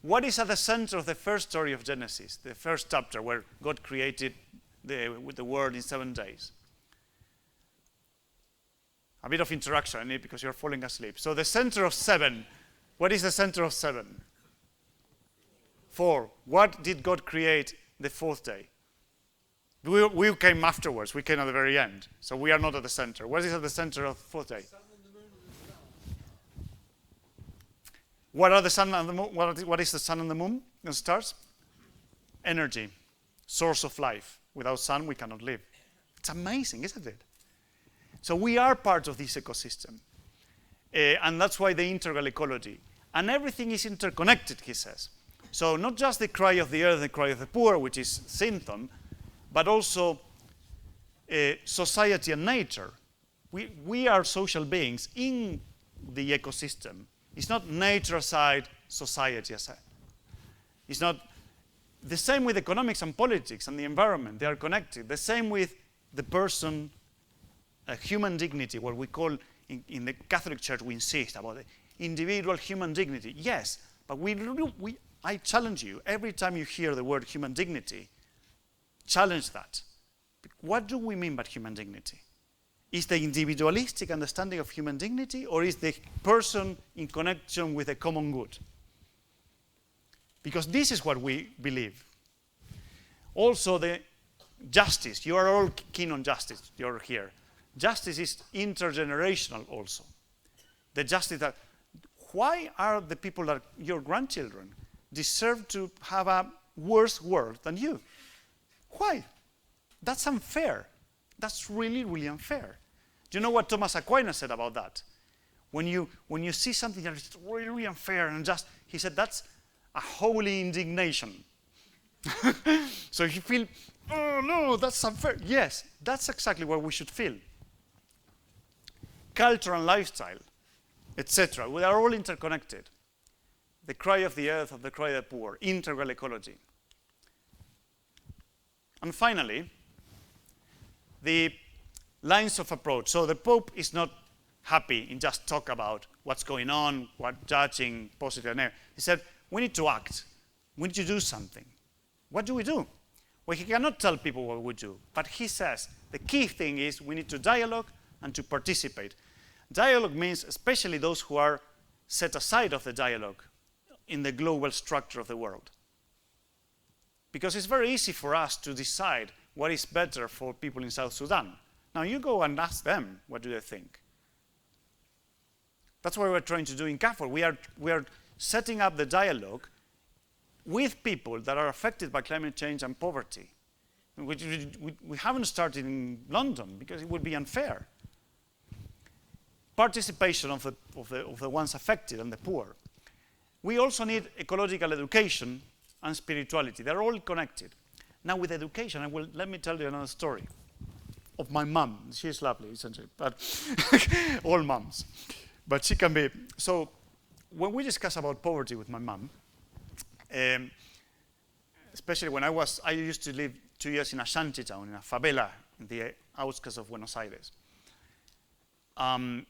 What is at the center of the first story of Genesis, the first chapter where God created the world in 7 days? A bit of interaction in it because you're falling asleep. So the center of 7, what is the center of 7? 4. What did God create the 4th day? We came afterwards. We came at the very end. So we are not at the center. What is at the center of the 4th day? What are the sun and the moon? What is the sun and the moon and stars? Energy, source of life. Without sun, we cannot live. It's amazing, isn't it? So we are part of this ecosystem. And that's why the integral ecology. And everything is interconnected, he says. So not just the cry of the earth, the cry of the poor, which is symptom, but also society and nature. We are social beings in the ecosystem. It's not nature aside, society aside. It's not the same with economics and politics and the environment. They are connected. The same with the person, human dignity, what we call in the Catholic Church, we insist about the individual human dignity. Yes, but I challenge you, every time you hear the word human dignity, challenge that. What do we mean by human dignity? Is the individualistic understanding of human dignity, or is the person in connection with a common good? Because this is what we believe. Also, the justice. You are all keen on justice. You're here. Justice is intergenerational also. The justice that, why are the people that your grandchildren deserve to have a worse world than you? Why? That's unfair. That's really, really unfair. Do you know what Thomas Aquinas said about that? When you see something that is really, really unfair and unjust, he said that's a holy indignation. So if you feel, oh no, that's unfair. Yes, that's exactly what we should feel. Culture and lifestyle, etc. We are all interconnected. The cry of the earth, of the cry of the poor, integral ecology. And finally, the lines of approach. So the Pope is not happy in just talk about what's going on, what judging, positive and negative. He said, we need to act. We need to do something. What do we do? Well, he cannot tell people what we do. But he says the key thing is we need to dialogue and to participate. Dialogue means especially those who are set aside of the dialogue in the global structure of the world. Because it's very easy for us to decide what is better for people in South Sudan. Now you go and ask them, what do they think? That's what we're trying to do in CAFOD. We are setting up the dialogue with people that are affected by climate change and poverty. We haven't started in London because it would be unfair. Participation of the ones affected and the poor. We also need ecological education and spirituality. They're all connected. Now with education, let me tell you another story of my mom. She's lovely, isn't she? But all moms. But she can be. So when we discuss about poverty with my mom, especially when I used to live 2 years in a shanty town, in a favela, in the outskirts of Buenos Aires. And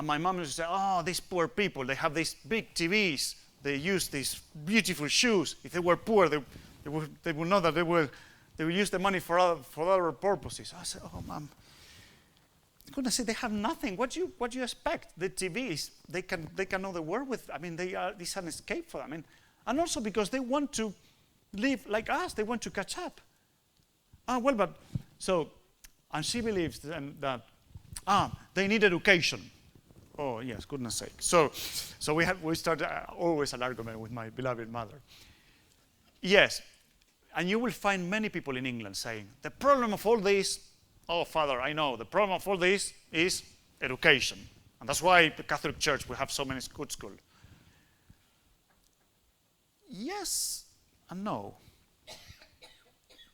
my mom used to say, oh, these poor people, they have these big TVs, they use these beautiful shoes. If they were poor, they would know that they will use the money for other purposes. I said, oh, Mom, goodness sake, they have nothing. What do you expect? The TVs, they can know the world with. I mean, this is an escape for them. I mean, and also because they want to live like us. They want to catch up. And she believes that they need education. Oh yes, goodness sake. So we started always an argument with my beloved mother. Yes, and you will find many people in England saying, the problem of all this, oh Father, I know, the problem of all this is education. And that's why the Catholic Church will have so many good schools. Yes and no.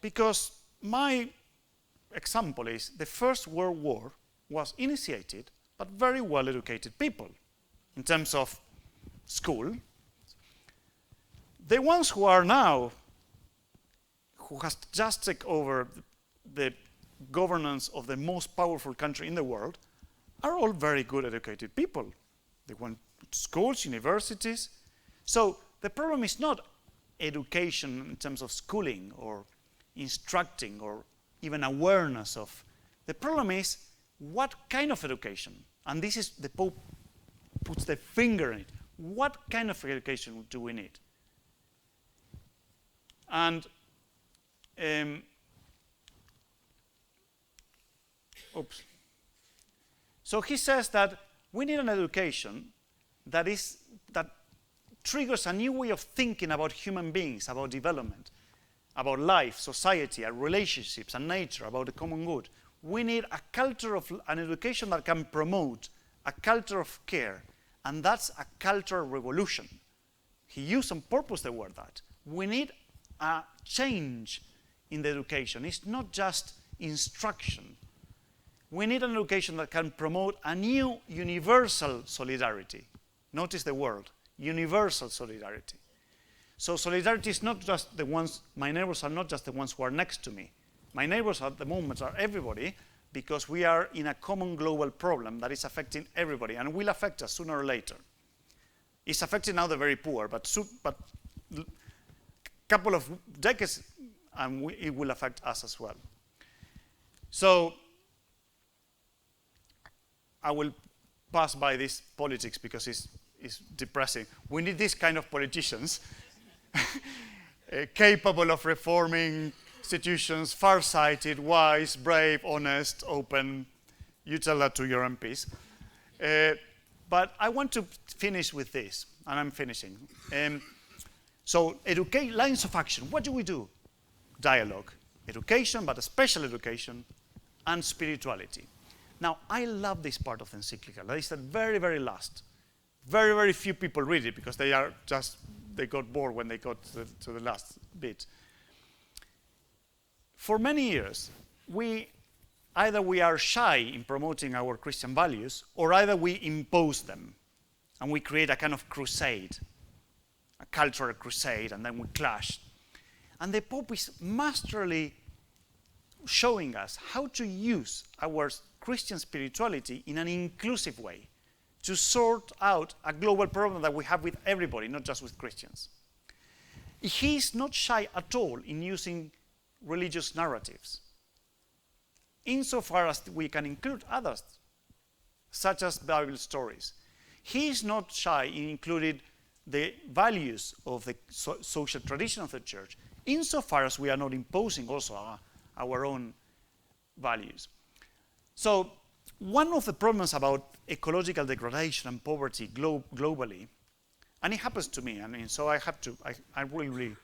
Because my example is the First World War was initiated but very well-educated people in terms of school. The ones who are now, who has just taken over the governance of the most powerful country in the world, are all very good educated people. They went to schools, universities. So the problem is not education in terms of schooling or instructing or even awareness of. The problem is what kind of education? And this is, the Pope puts the finger in it. What kind of education do we need? And so he says that we need an education that triggers a new way of thinking about human beings, about development, about life, society, and relationships, and nature, about the common good. We need a culture of an education that can promote a culture of care, and that's a cultural revolution. He used on purpose the word that. We need a change in the education. It's not just instruction. We need an education that can promote a new universal solidarity. Notice the word, universal solidarity. So solidarity is not just the ones, my neighbors are not just the ones who are next to me. My neighbors at the moment are everybody, because we are in a common global problem that is affecting everybody and will affect us sooner or later. It's affecting now the very poor, but a couple of decades and it will affect us as well. So I will pass by this politics because it's depressing. We need this kind of politicians capable of reforming institutions, far-sighted, wise, brave, honest, open. You tell that to your MPs. But I want to finish with this, and I'm finishing. So lines of action, what do we do? Dialogue, education, but special education, and spirituality. Now, I love this part of the encyclical. That is the very, very last. Very, very few people read it because they got bored when they got to the last bit. For many years, either we are shy in promoting our Christian values, or either we impose them, and we create a kind of crusade, a cultural crusade, and then we clash. And the Pope is masterly showing us how to use our Christian spirituality in an inclusive way to sort out a global problem that we have with everybody, not just with Christians. He is not shy at all in using religious narratives, insofar as we can include others, such as Bible stories. He is not shy in including the values of the social tradition of the church, insofar as we are not imposing also our own values. So one of the problems about ecological degradation and poverty globally, and it happens to me, so I really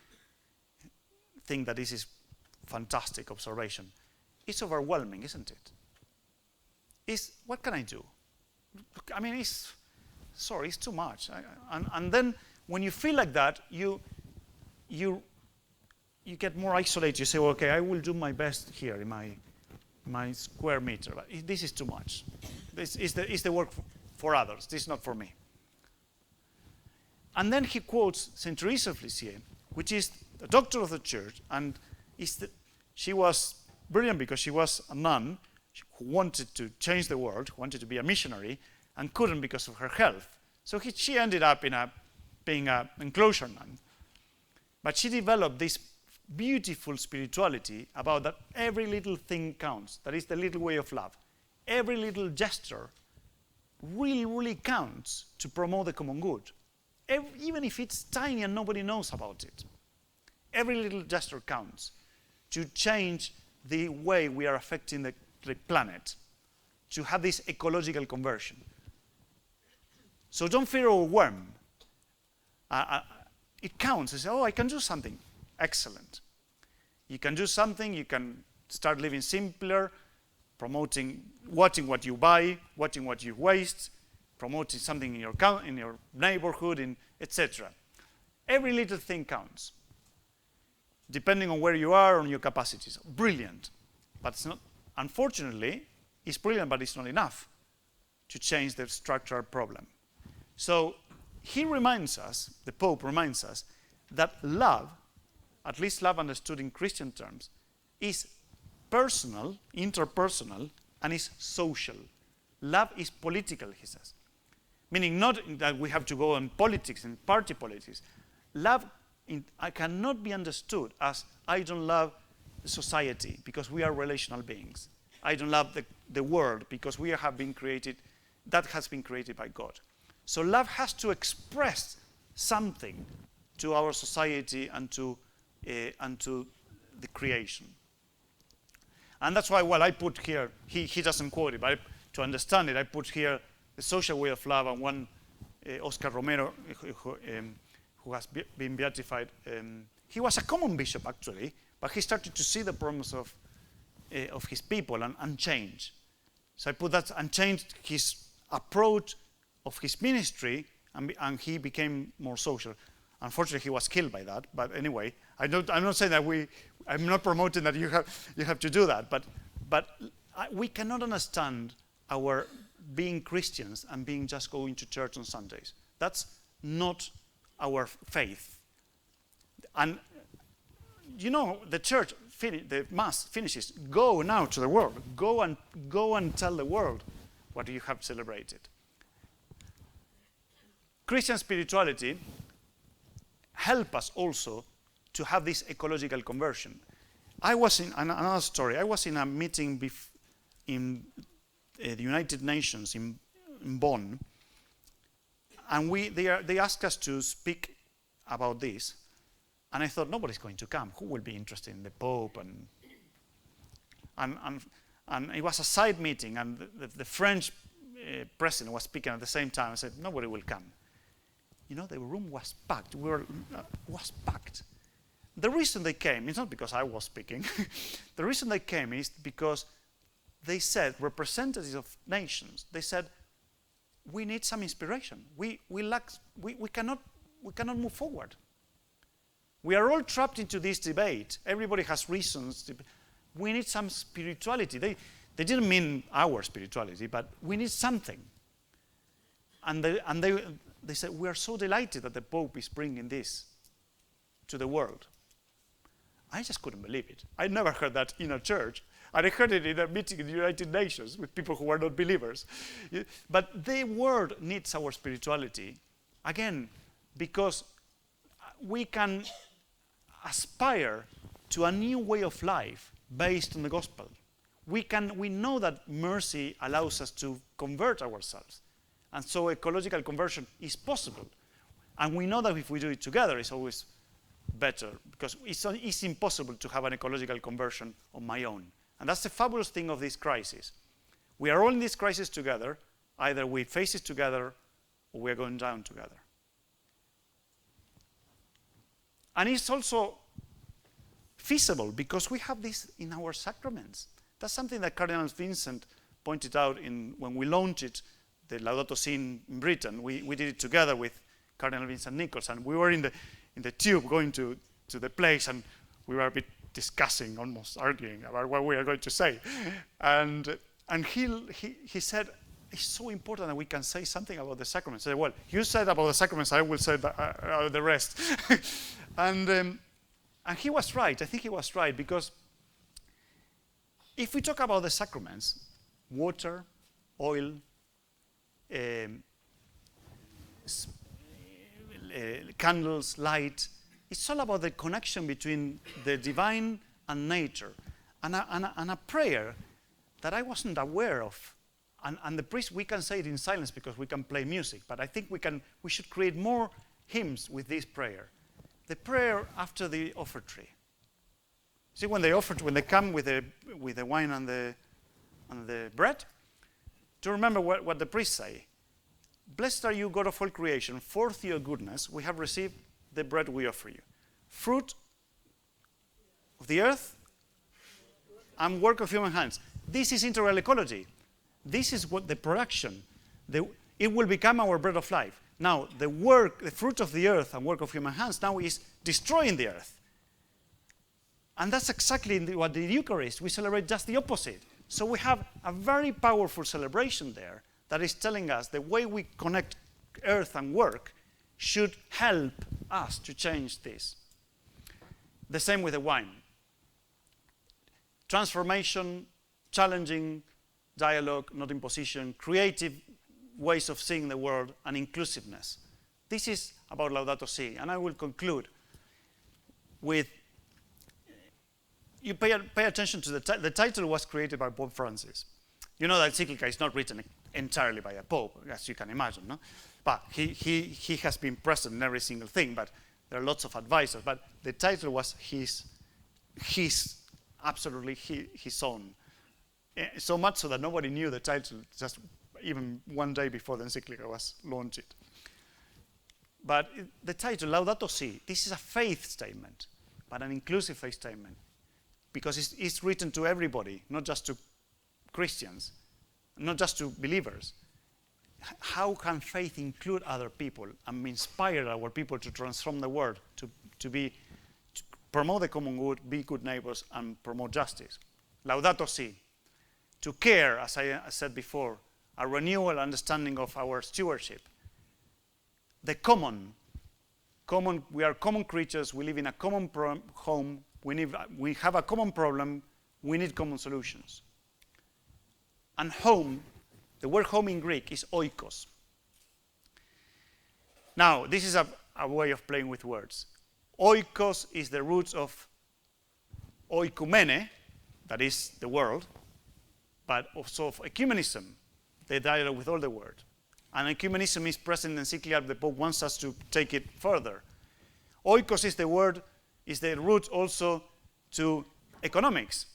think that this is fantastic observation. It's overwhelming, isn't it? What can I do? It's too much. And then when you feel like that, you get more isolated. You say, well, okay, I will do my best here in my square meter, but this is too much. This is the work for others. This is not for me. And then he quotes Saint Teresa of Lisieux, which is a doctor of the church, and she was brilliant because she was a nun who wanted to change the world, who wanted to be a missionary, and couldn't because of her health. So she ended up being an enclosure nun. But she developed this beautiful spirituality about that every little thing counts. That is the little way of love. Every little gesture really, really counts to promote the common good. Even if it's tiny and nobody knows about it. Every little gesture counts to change the way we are affecting the planet, to have this ecological conversion. So don't feel overwhelmed. It counts. You say, oh, I can do something. Excellent. You can do something. You can start living simpler, watching what you buy, watching what you waste, promoting something in your neighborhood, etc. Every little thing counts, depending on where you are, on your capacities. Brilliant. But it's not, unfortunately, it's brilliant, but it's not enough to change the structural problem. So he reminds us, the Pope reminds us, that love, at least love understood in Christian terms, is personal, interpersonal, and is social. Love is political, he says. Meaning not that we have to go on politics and party politics. Love cannot be understood as I don't love society because we are relational beings. I don't love the world because that has been created by God. So love has to express something to our society and to the creation. And that's why, I put here, he doesn't quote it, but to understand it, I put here the social way of love and one Oscar Romero, who has been beatified, he was a common bishop actually, but he started to see the problems of his people and change. So I put that and changed his approach of his ministry, and he became more social. Unfortunately, he was killed by that. But anyway, I'm not saying that I'm not promoting that you have to do that. But we cannot understand our being Christians and being just going to church on Sundays. That's not our faith. And you know, the church, the mass finishes. Go now to the world. Go and tell the world what you have celebrated. Christian spirituality help us also to have this ecological conversion. I was in another story. I was in a meeting in the United Nations in Bonn, and they asked us to speak about this, and I thought nobody's going to come. Who will be interested in the Pope? And it was a side meeting, and the French president was speaking at the same time. I said nobody will come. You know, the room was packed. Was packed. The reason they came is not because I was speaking. The reason they came is because they said, representatives of nations, they said, we need some inspiration. We cannot move forward. We are all trapped into this debate. Everybody has reasons. We need some spirituality. They didn't mean our spirituality, but we need something. And they said, we are so delighted that the Pope is bringing this to the world. I just couldn't believe it. I never heard that in a church. And I heard it in a meeting in the United Nations with people who were not believers. But the world needs our spirituality, again, because we can aspire to a new way of life based on the gospel. We know that mercy allows us to convert ourselves. And so ecological conversion is possible. And we know that if we do it together, it's always better, because it's impossible to have an ecological conversion on my own. And that's the fabulous thing of this crisis. We are all in this crisis together. Either we face it together or we are going down together. And it's also feasible because we have this in our sacraments. That's something that Cardinal Vincent pointed out when we launched it, the Laudato Si in Britain. We did it together with Cardinal Vincent Nichols, and we were in the tube going to the place, and we were a bit discussing, almost arguing about what we are going to say. And he said, it's so important that we can say something about the sacraments. I said, well, you said about the sacraments, I will say the rest. And he was right. I think he was right, because if we talk about the sacraments, water, oil, candles, light, it's all about the connection between the divine and nature, and a prayer that I wasn't aware of. And the priest, we can say it in silence because we can play music, but I think we should create more hymns with this prayer. The prayer after the offertory. See, when they come with the wine and the bread, to remember what the priests say. Blessed are you, God of all creation, for through your goodness we have received the bread we offer you. Fruit of the earth and work of human hands. This is integral ecology. This is what the production. It will become our bread of life. Now, the fruit of the earth and work of human hands now is destroying the earth. And that's exactly what the Eucharist, we celebrate just the opposite. So we have a very powerful celebration there that is telling us the way we connect earth and work should help us to change this. The same with the wine. Transformation, challenging, dialogue, not imposition, creative ways of seeing the world, and inclusiveness. This is about Laudato Si, and I will conclude with, you pay attention to the title was created by Pope Francis. You know that encyclical is not written entirely by a pope, as you can imagine, no? But he has been present in every single thing, but there are lots of advisors, but the title was his own. So much so that nobody knew the title just even one day before the encyclical was launched. But the title, Laudato Si, this is a faith statement, but an inclusive faith statement, because it's written to everybody, not just to Christians, not just to believers. How can faith include other people and inspire our people to transform the world, to promote the common good, be good neighbors, and promote justice? Laudato Si, to care, as I said before, a renewal understanding of our stewardship. The common, we are common creatures, we live in a common home, we have a common problem, we need common solutions. And home, the word home in Greek is oikos. Now, this is a way of playing with words. Oikos is the roots of oikumene, that is the world, but also of ecumenism, the dialogue with all the world. And ecumenism is present in the encyclical. The Pope wants us to take it further. Oikos is the word, is the root also to economics.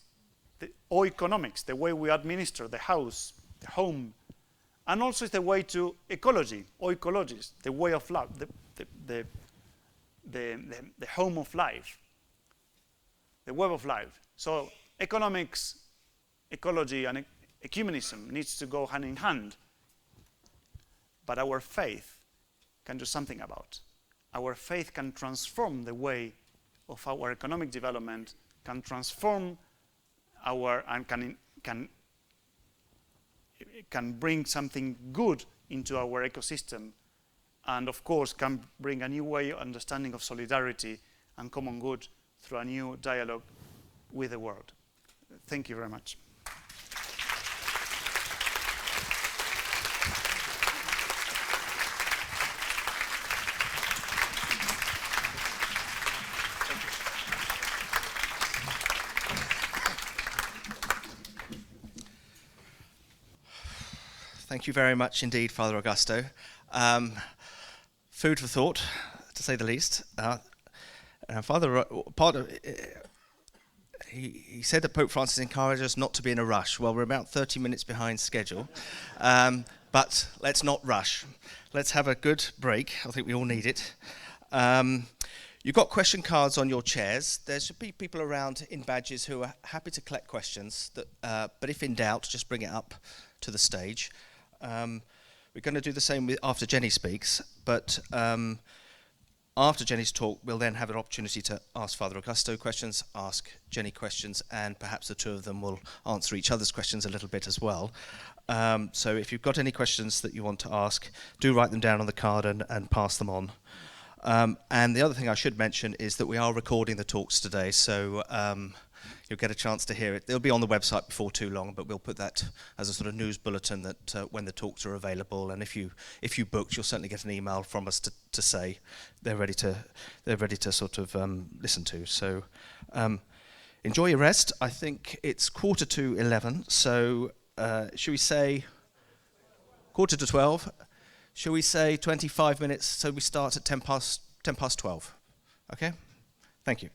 The oeconomics, the way we administer the house, the home. And also is the way to ecology, oecologis, the way of life, the home of life, the web of life. So economics, ecology, and ecumenism needs to go hand in hand. But our faith can do something about. Our faith can transform the way of our economic development, can transform and can bring something good into our ecosystem, and of course can bring a new way of understanding of solidarity and common good through a new dialogue with the world. Thank you very much. Thank you very much indeed, Father Augusto. Food for thought, to say the least. Father, he said that Pope Francis encouraged us not to be in a rush. Well, we're about 30 minutes behind schedule, but let's not rush. Let's have a good break. I think we all need it. You've got question cards on your chairs. There should be people around in badges who are happy to collect questions, but if in doubt, just bring it up to the stage. We're going to do the same after Jenny speaks, but after Jenny's talk, we'll then have an opportunity to ask Father Augusto questions, ask Jenny questions, and perhaps the two of them will answer each other's questions a little bit as well. So if you've got any questions that you want to ask, do write them down on the card and pass them on. And the other thing I should mention is that we are recording the talks today, so you'll get a chance to hear it. They'll be on the website before too long, but we'll put that as a sort of news bulletin that when the talks are available, and if you booked, you'll certainly get an email from us to say they're ready to sort of listen to. So enjoy your rest. I think it's 11:15, so should we say 11:45? Shall we say 25 minutes, so we start at 10 past 12? Okay? Thank you.